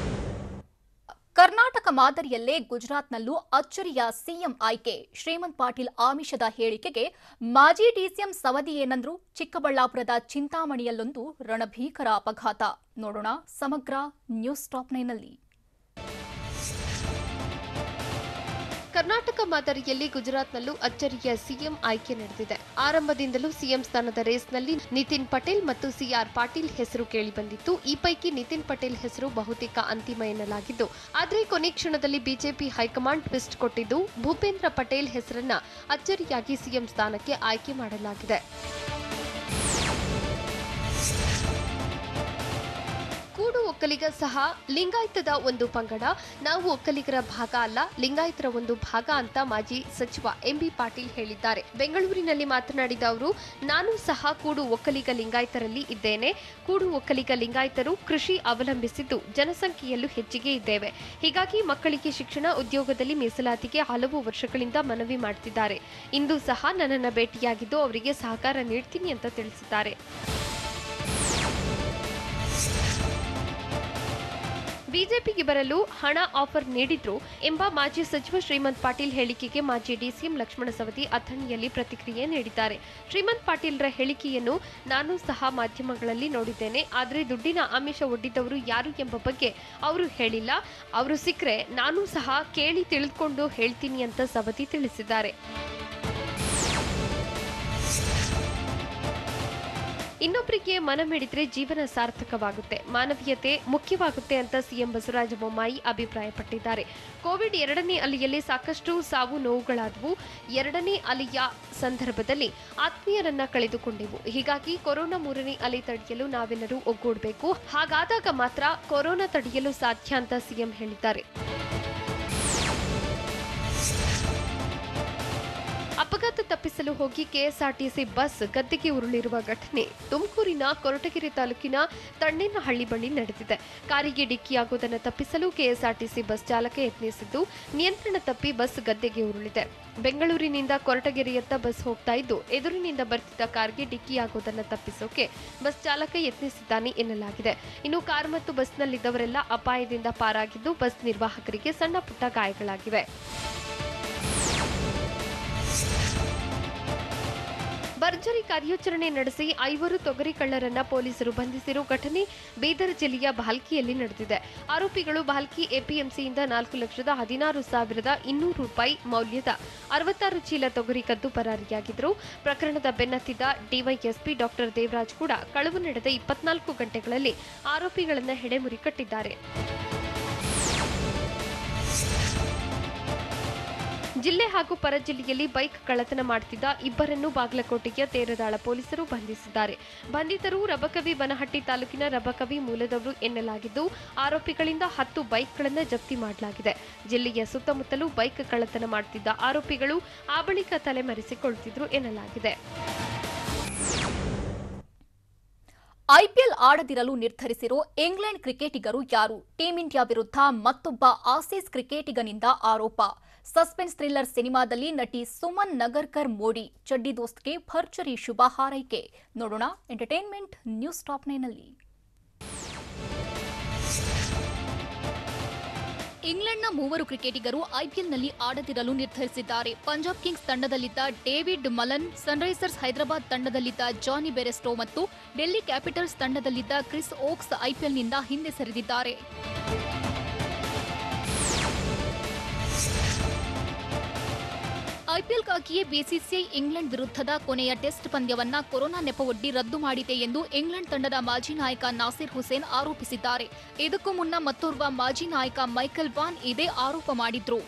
ಕರ್ನಾಟಕ ಮಾದರಿಯಲ್ಲೇ ಗುಜರಾತ್ನಲ್ಲೂ ಅಚ್ಚರಿಯ ಸಿಎಂ ಆಯ್ಕೆ. ಶ್ರೀಮಂತ್ ಪಾಟೀಲ್ ಆಮಿಷದ ಹೇಳಿಕೆಗೆ ಮಾಜಿ ಡಿಸಿಎಂ ಸವದಿ ಏನಂದ್ರು? ಚಿಕ್ಕಬಳ್ಳಾಪುರದ ಚಿಂತಾಮಣಿಯಲ್ಲೊಂದು ರಣಭೀಕರ ಅಪಘಾತ. ನೋಡೋಣ ಸಮಗ್ರ ನ್ಯೂಸ್ ಟಾಪ್ 9 ನಲ್ಲಿ.
ಕರ್ನಾಟಕ ಮಾದರಿಯಲ್ಲಿ ಗುಜರಾತ್ನಲ್ಲೂ ಅಚ್ಚರಿಯ ಸಿಎಂ ಆಯ್ಕೆ ನಡೆದಿದೆ. ಆರಂಭದಿಂದಲೂ ಸಿಎಂ ಸ್ಥಾನದ ರೇಸ್ನಲ್ಲಿ ನಿತಿನ್ ಪಟೇಲ್ ಮತ್ತು ಸಿಆರ್ ಪಾಟೀಲ್ ಹೆಸರು ಕೇಳಿಬಂದಿತ್ತು. ಈ ಪೈಕಿ ನಿತಿನ್ ಪಟೇಲ್ ಹೆಸರು ಬಹುತೇಕ ಅಂತಿಮ ಎನ್ನಲಾಗಿದ್ದು, ಆದರೆ ಕೊನೆ ಕ್ಷಣದಲ್ಲಿ ಬಿಜೆಪಿ ಹೈಕಮಾಂಡ್ ಟ್ವಿಸ್ಟ್ ಕೊಟ್ಟಿದ್ದು, ಭೂಪೇಂದ್ರ ಪಟೇಲ್ ಹೆಸರನ್ನ ಅಚ್ಚರಿಯಾಗಿ ಸಿಎಂ ಸ್ಥಾನಕ್ಕೆ ಆಯ್ಕೆ ಮಾಡಲಾಗಿದೆ. ಕೂಡು ಒಕ್ಕಲಿಗ ಸಹ ಲಿಂಗಾಯತದ ಒಂದು ಪಂಗಡ. ನಾವು ಒಕ್ಕಲಿಗರ ಭಾಗ ಅಲ್ಲ, ಲಿಂಗಾಯತರ ಒಂದು ಭಾಗ ಅಂತ ಮಾಜಿ ಸಚಿವ ಎಂಬಿ ಪಾಟೀಲ್ ಹೇಳಿದ್ದಾರೆ. ಬೆಂಗಳೂರಿನಲ್ಲಿ ಮಾತನಾಡಿದ ಅವರು, ನಾನು ಸಹ ಕೂಡು ಒಕ್ಕಲಿಗ ಲಿಂಗಾಯತರಲ್ಲಿ ಇದ್ದೇನೆ. ಕೂಡು ಒಕ್ಕಲಿಗ ಲಿಂಗಾಯತರು ಕೃಷಿ ಅವಲಂಬಿಸಿದ್ದು ಜನಸಂಖ್ಯೆಯಲ್ಲೂ ಹೆಚ್ಚಿಗೆ ಇದ್ದೇವೆ. ಹೀಗಾಗಿ ಮಕ್ಕಳಿಗೆ ಶಿಕ್ಷಣ, ಉದ್ಯೋಗದಲ್ಲಿ ಮೀಸಲಾತಿಗೆ ಹಲವು ವರ್ಷಗಳಿಂದ ಮನವಿ ಮಾಡುತ್ತಿದ್ದಾರೆ. ಇಂದು ಸಹ ನನ್ನನ್ನು ಭೇಟಿಯಾಗಿದ್ದು ಅವರಿಗೆ ಸಹಕಾರ ನೀಡ್ತೀನಿ ಅಂತ ತಿಳಿಸಿದ್ದಾರೆ. ಬಿಜೆಪಿಗೆ ಬರಲು ಹಣ ಆಫರ್ ನೀಡಿದ್ರು ಎಂಬ ಮಾಜಿ ಸಚಿವ ಶ್ರೀಮಂತ್ ಪಾಟೀಲ್ ಹೇಳಿಕೆಗೆ ಮಾಜಿ ಡಿಸಿಎಂ ಲಕ್ಷ್ಮಣ ಸವದಿ ಅಥಣಿಯಲ್ಲಿ ಪ್ರತಿಕ್ರಿಯೆ ನೀಡಿದ್ದಾರೆ. ಶ್ರೀಮಂತ್ ಪಾಟೀಲ್ರ ಹೇಳಿಕೆಯನ್ನು ನಾನು ಸಹ ಮಾಧ್ಯಮಗಳಲ್ಲಿ ನೋಡಿದ್ದೇನೆ. ಆದರೆ ದುಡ್ಡಿನ ಆಮಿಷ ಒಡ್ಡಿದವರು ಯಾರು ಎಂಬ ಬಗ್ಗೆ ಅವರು ಹೇಳಿಲ್ಲ. ಅವರು ಸಿಕ್ಕರೆ ನಾನು ಸಹ ಕೇಳಿ ತಿಳಿದುಕೊಂಡು ಹೇಳ್ತೀನಿ ಅಂತ ಸವದಿ ತಿಳಿಸಿದ್ದಾರೆ. ಇನ್ನೊಬ್ಬರಿಗೆ ಮನ ಮಿಡಿದ್ರೆ ಜೀವನ ಸಾರ್ಥಕವಾಗುತ್ತೆ, ಮಾನವೀಯತೆ ಮುಖ್ಯವಾಗುತ್ತೆ ಅಂತ ಸಿಎಂ ಬಸವರಾಜ ಬೊಮ್ಮಾಯಿ ಅಭಿಪ್ರಾಯಪಟ್ಟಿದ್ದಾರೆ. ಕೋವಿಡ್ 2ನೇ ಅಲೆಯಲ್ಲಿ ಸಾಕಷ್ಟು ಸಾವು ನೋವುಗಳಾದವು. 2ನೇ ಅಲೆಯ ಸಂದರ್ಭದಲ್ಲಿ ಆತ್ಮೀಯರನ್ನ ಕಳೆದುಕೊಂಡೆವು. ಹೀಗಾಗಿ ಕೊರೋನಾ 3ನೇ ಅಲೆ ತಡೆಯಲು ನಾವೆಲ್ಲರೂ ಒಗ್ಗೂಡಬೇಕು. ಹಾಗಾದಾಗ ಮಾತ್ರ ಕೊರೋನಾ ತಡೆಯಲು ಸಾಧ್ಯ ಅಂತ ಸಿಎಂ ಹೇಳಿದ್ದಾರೆ. ಅಪಘಾತ ತಪ್ಪಿಸಲು ಹೋಗಿ ಕೆಎಸ್ಆರ್ಟಿಸಿ ಬಸ್ ಗದ್ದೆಗೆ ಉರುಳಿರುವ ಘಟನೆ ತುಮಕೂರಿನ ಕೊರಟಗೆರೆ ತಾಲೂಕಿನ ತಣ್ಣೇನಹಳ್ಳಿ ಬಳಿ ನಡೆದಿದೆ. ಕಾರಿಗೆ ಡಿಕ್ಕಿಯಾಗುವುದನ್ನು ತಪ್ಪಿಸಲು ಕೆಎಸ್ಆರ್ಟಿಸಿ ಬಸ್ ಚಾಲಕ ಯತ್ನಿಸಿದ್ದು ನಿಯಂತ್ರಣ ತಪ್ಪಿ ಬಸ್ ಗದ್ದೆಗೆ ಉರುಳಿದೆ. ಬೆಂಗಳೂರಿನಿಂದ ಕೊರಟಗೆರೆಯತ್ತ ಬಸ್ ಹೋಗ್ತಾ ಇದ್ದು ಎದುರಿನಿಂದ ಬರ್ತಿದ್ದ ಕಾರ್ಗೆ ಡಿಕ್ಕಿಯಾಗುವುದನ್ನು ತಪ್ಪಿಸೋಕೆ ಬಸ್ ಚಾಲಕ ಯತ್ನಿಸಿದ್ದಾನೆ ಎನ್ನಲಾಗಿದೆ. ಇನ್ನು ಕಾರ್ ಮತ್ತು ಬಸ್ನಲ್ಲಿದ್ದವರೆಲ್ಲ ಅಪಾಯದಿಂದ ಪಾರಾಗಿದ್ದು ಬಸ್ ನಿರ್ವಾಹಕರಿಗೆ ಸಣ್ಣ ಪುಟ್ಟ ಗಾಯಗಳಾಗಿವೆ. ಭರ್ಜರಿ ಕಾರ್ಯಾಚರಣೆ ನಡೆಸಿ 5 ತೊಗರಿ ಕಳ್ಳರನ್ನ ಪೊಲೀಸರು ಬಂಧಿಸಿರುವ ಘಟನೆ ಬೀದರ್ ಜಿಲ್ಲೆಯ ಭಾಲ್ಕಿಯಲ್ಲಿ ನಡೆದಿದೆ. ಆರೋಪಿಗಳು ಭಾಲ್ಕಿ ಎಪಿಎಂಸಿಯಿಂದ 4,16,200 ರೂಪಾಯಿ ಮೌಲ್ಯದ 66 ಚೀಲ ತೊಗರಿ ಕದ್ದು ಪರಾರಿಯಾಗಿದ್ದರು. ಪ್ರಕರಣದ ಬೆನ್ನತ್ತಿದ್ದ ಡಿವೈಎಸ್ಪಿ ಡಾಕ್ಟರ್ ದೇವರಾಜ್ ಕೂಡ ಕಳವು ನಡೆದ 24 ಗಂಟೆಗಳಲ್ಲಿ ಆರೋಪಿಗಳನ್ನು ಹೆಡೆಮುರಿ ಕಟ್ಟಿದ್ದಾರೆ. ಜಿಲ್ಲೆ ಹಾಗೂ ಪರ ಜಿಲ್ಲೆಯಲ್ಲಿ ಬೈಕ್ ಕಳ್ಳತನ ಮಾಡುತ್ತಿದ್ದ ಇಬ್ಬರನ್ನು ಬಾಗಲಕೋಟೆಯ ತೇರದಾಳ ಪೊಲೀಸರು ಬಂಧಿಸಿದ್ದಾರೆ. ಬಂಧಿತರು ರಬಕವಿ ಬನಹಟ್ಟಿ ತಾಲೂಕಿನ ರಬಕವಿ ಮೂಲದವರು ಎನ್ನಲಾಗಿದ್ದು ಆರೋಪಿಗಳಿಂದ 10 ಬೈಕ್ಗಳನ್ನು ಜಪ್ತಿ ಮಾಡಲಾಗಿದೆ. ಜಿಲ್ಲೆಯ ಸುತ್ತಮುತ್ತಲೂ ಬೈಕ್ ಕಳ್ಳತನ ಮಾಡುತ್ತಿದ್ದ ಆರೋಪಿಗಳು ಆ ಬಳಿಕ ತಲೆಮರೆಸಿಕೊಳ್ಳುತ್ತಿದ್ದರು ಎನ್ನಲಾಗಿದೆ.
ಐಪಿಎಲ್ ಆಡದಿರಲು ನಿರ್ಧರಿಸಿರೋ ಇಂಗ್ಲೆಂಡ್ ಕ್ರಿಕೆಟಿಗರು ಯಾರು? ಟೀಂ ಇಂಡಿಯಾ ವಿರುದ್ಧ ಮತ್ತೊಬ್ಬ ಆಸೀಸ್ ಕ್ರಿಕೆಟಿಗನಿಂದ ಆರೋಪ. ಸಸ್ಪೆನ್ಸ್ ಥ್ರಿಲ್ಲರ್ ಸಿನಿಮಾದಲ್ಲಿ ನಟಿ ಸುಮನ್ ನಗರ್ಕರ್ ಮೋಡಿ ಚಡ್ಡಿ ದೋಸ್ತ್ಗೆ ಭರ್ಜರಿ ಶುಭ ಹಾರೈಕೆ. ನೋಡೋಣ ಎಂಟರ್ಟೈನ್ಮೆಂಟ್ ನ್ಯೂಸ್ ಟಾಪ್ 9ನಲ್ಲಿ. ಇಂಗ್ಲೆಂಡ್ನ 3 ಕ್ರಿಕೆಟಿಗರು ಐಪಿಎಲ್ನಲ್ಲಿ ಆಡದಿರಲು ನಿರ್ಧರಿಸಿದ್ದಾರೆ. ಪಂಜಾಬ್ ಕಿಂಗ್ಸ್ ತಂಡದಲ್ಲಿದ್ದ ಡೇವಿಡ್ ಮಲನ್, ಸನ್ರೈಸರ್ಸ್ ಹೈದರಾಬಾದ್ ತಂಡದಲ್ಲಿದ್ದ ಜಾನಿ ಬೆರೆಸ್ಟೋ ಮತ್ತು ಡೆಲ್ಲಿ ಕ್ಯಾಪಿಟಲ್ಸ್ ತಂಡದಲ್ಲಿದ್ದ ಕ್ರಿಸ್ ಓಕ್ಸ್ ಐಪಿಎಲ್ನಿಂದ ಹಿಂದೆ ಸರಿದಿದ್ದಾರೆ. ಐಪಿಎಲ್ಗಾಗಿಯೇ ಬಿಸಿಸಿಐ ಇಂಗ್ಲೆಂಡ್ ವಿರುದ್ಧದ ಕೊನೆಯ ಟೆಸ್ಟ್ ಪಂದ್ಯವನ್ನ ಕೊರೋನಾ ನೆಪವೊಡ್ಡಿ ರದ್ದು ಮಾಡಿದೆ ಎಂದು ಇಂಗ್ಲೆಂಡ್ ತಂಡದ ಮಾಜಿ ನಾಯಕ ನಾಸಿರ್ ಹುಸೇನ್ ಆರೋಪಿಸಿದ್ದಾರೆ. ಇದಕ್ಕೂ ಮುನ್ನ ಮತ್ತೋರ್ವ ಮಾಜಿ ನಾಯಕ ಮೈಕೆಲ್ ವಾನ್ ಇದೇ ಆರೋಪ ಮಾಡಿದ್ರು.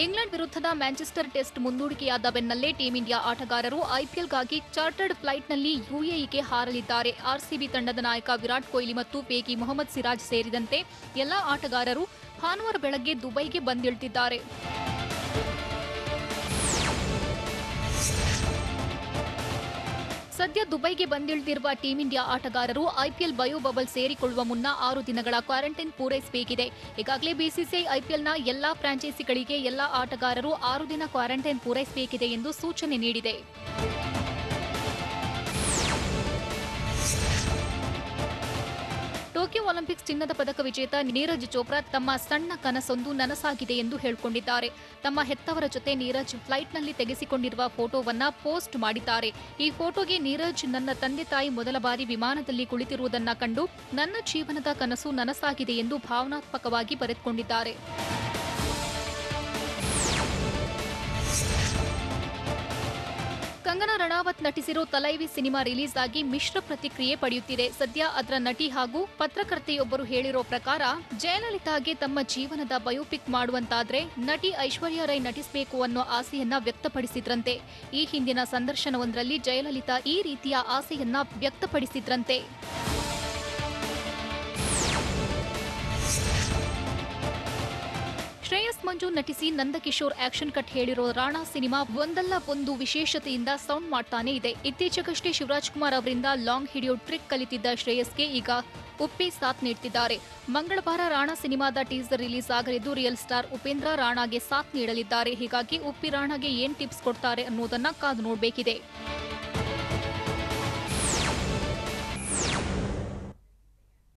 ಇಂಗ್ಲೆಂಡ್ ವಿರುದ್ಧದ ಮ್ಯಾಂಚೆಸ್ಟರ್ ಟೆಸ್ಟ್ ಮುಂದೂಡಿಕೆಯಾದ ಬೆನ್ನಲ್ಲೇ ಟೀಂ ಇಂಡಿಯಾ ಆಟಗಾರರು ಐಪಿಎಲ್ಗಾಗಿ ಚಾರ್ಟರ್ಡ್ ಫ್ಲೈಟ್ನಲ್ಲಿ ಯುಎಇಗೆ ಹಾರಲಿದ್ದಾರೆ. ಆರ್ಸಿಬಿ ತಂಡದ ನಾಯಕ ವಿರಾಟ್ ಕೊಹ್ಲಿ ಮತ್ತು ವೇಗಿ ಮೊಹಮ್ಮದ್ ಸಿರಾಜ್ ಸೇರಿದಂತೆ ಎಲ್ಲಾ ಆಟಗಾರರು ಭಾನುವಾರ ಬೆಳಗ್ಗೆ ದುಬೈಗೆ ಬಂದಿಳಿದಿದ್ದಾರೆ. ಸದ್ಯ ದುಬೈಗೆ ಬಂದಿಳಿದಿರುವ ಟೀಂ ಇಂಡಿಯಾ ಆಟಗಾರರು ಐಪಿಎಲ್ ಬಯೋ ಬಬಲ್ ಸೇರಿಕೊಳ್ಳುವ ಮುನ್ನ 6 ದಿನಗಳ ಕ್ವಾರಂಟೈನ್ ಪೂರೈಸಬೇಕಿದೆ. ಈಗಾಗಲೇ ಬಿಸಿಸಿಐ ಐಪಿಎಲ್ನ ಎಲ್ಲಾ ಫ್ರಾಂಚೈಸಿಗಳಿಗೆ ಎಲ್ಲಾ ಆಟಗಾರರು 6 ದಿನ ಕ್ವಾರಂಟೈನ್ ಪೂರೈಸಬೇಕಿದೆ ಎಂದು ಸೂಚನೆ ನೀಡಿದೆ. ಟೋಕಿಯೋ ಒಲಿಂಪಿಕ್ಸ್ ಚಿನ್ನದ ಪದಕ ವಿಜೇತ ನೀರಜ್ ಚೋಪ್ರಾ ತಮ್ಮ ಸಣ್ಣ ಕನಸೊಂದು ನನಸಾಗಿದೆ ಎಂದು ಹೇಳಿಕೊಂಡಿದ್ದಾರೆ. ತಮ್ಮ ಹೆತ್ತವರ ಜೊತೆ ನೀರಜ್ ಫ್ಲೈಟ್ನಲ್ಲಿ ತೆಗೆಸಿಕೊಂಡಿರುವ ಫೋಟೋವನ್ನ ಪೋಸ್ಟ್ ಮಾಡಿದ್ದಾರೆ. ಈ ಫೋಟೋಗೆ ನೀರಜ್, ನನ್ನ ತಂದೆ ತಾಯಿ ಮೊದಲ ಬಾರಿ ವಿಮಾನದಲ್ಲಿ ಕುಳಿತಿರುವುದನ್ನ ಕಂಡು ನನ್ನ ಜೀವನದ ಕನಸು ನನಸಾಗಿದೆ ಎಂದು ಭಾವನಾತ್ಮಕವಾಗಿ ಬರೆದುಕೊಂಡಿದ್ದಾರೆ. ಕಂಗನಾ ರಣಾವತ್ ನಟಿಸಿರೋ ತಲೈವಿ ಸಿನಿಮಾ ರಿಲೀಸ್ ಆಗಿ ಮಿಶ್ರ ಪ್ರತಿಕ್ರಿಯೆ ಪಡೆಯುತ್ತಿದೆ. ಸದ್ಯ ಅದರ ನಟಿ ಹಾಗೂ ಪತ್ರಕರ್ತೆಯೊಬ್ಬರು ಹೇಳಿರೋ ಪ್ರಕಾರ ಜಯಲಲಿತಾಗೆ ತಮ್ಮ ಜೀವನದ ಬಯೋಪಿಕ್ ಮಾಡುವಂತಾದ್ರೆ ನಟಿ ಐಶ್ವರ್ಯ ರೈ ನಟಿಸಬೇಕು ಅನ್ನೋ ಆಸೆಯನ್ನ ವ್ಯಕ್ತಪಡಿಸಿದ್ರಂತೆ. ಈ ಹಿಂದಿನ ಸಂದರ್ಶನವೊಂದರಲ್ಲಿ ಜಯಲಲಿತಾ ಈ ರೀತಿಯ ಆಸೆಯನ್ನ ವ್ಯಕ್ತಪಡಿಸಿದ್ರಂತೆ. ಶ್ರೇಯಸ್ ಮಂಜು ನಟಿಸಿ ನಂದಕಿಶೋರ್ ಆಕ್ಷನ್ ಕಟ್ ಹೇಳಿರೋ ರಾಣಾ ಸಿನಿಮಾ ಒಂದಲ್ಲ ಒಂದು ವಿಶೇಷತೆಯಿಂದ ಸೌಂಡ್ ಮಾಡ್ತಾನೆ ಇದೆ. ಇತ್ತೀಚೆಗಷ್ಟೇ ಶಿವರಾಜ್ ಕುಮಾರ್ ಅವರಿಂದ ಲಾಂಗ್ ಹಿಡಿಯೋ ಟ್ರಿಕ್ ಕಲಿತಿದ್ದ ಶ್ರೇಯಸ್ಗೆ ಈಗ ಉಪ್ಪಿ ಸಾಥ್ ನೀಡ್ತಿದ್ದಾರೆ. ಮಂಗಳವಾರ ರಾಣಾ ಸಿನಿಮಾದ ಟೀಸರ್ ರಿಲೀಸ್ ಆಗಲಿದ್ದು ರಿಯಲ್ ಸ್ಟಾರ್ ಉಪೇಂದ್ರ ರಾಣಾಗೆ ಸಾಥ್ ನೀಡಲಿದ್ದಾರೆ. ಹೀಗಾಗಿ ಉಪ್ಪಿ ರಾಣಾಗೆ ಏನ್ ಟಿಪ್ಸ್ ಕೊಡ್ತಾರೆ ಅನ್ನೋದನ್ನ ಕಾದು ನೋಡಬೇಕಿದೆ.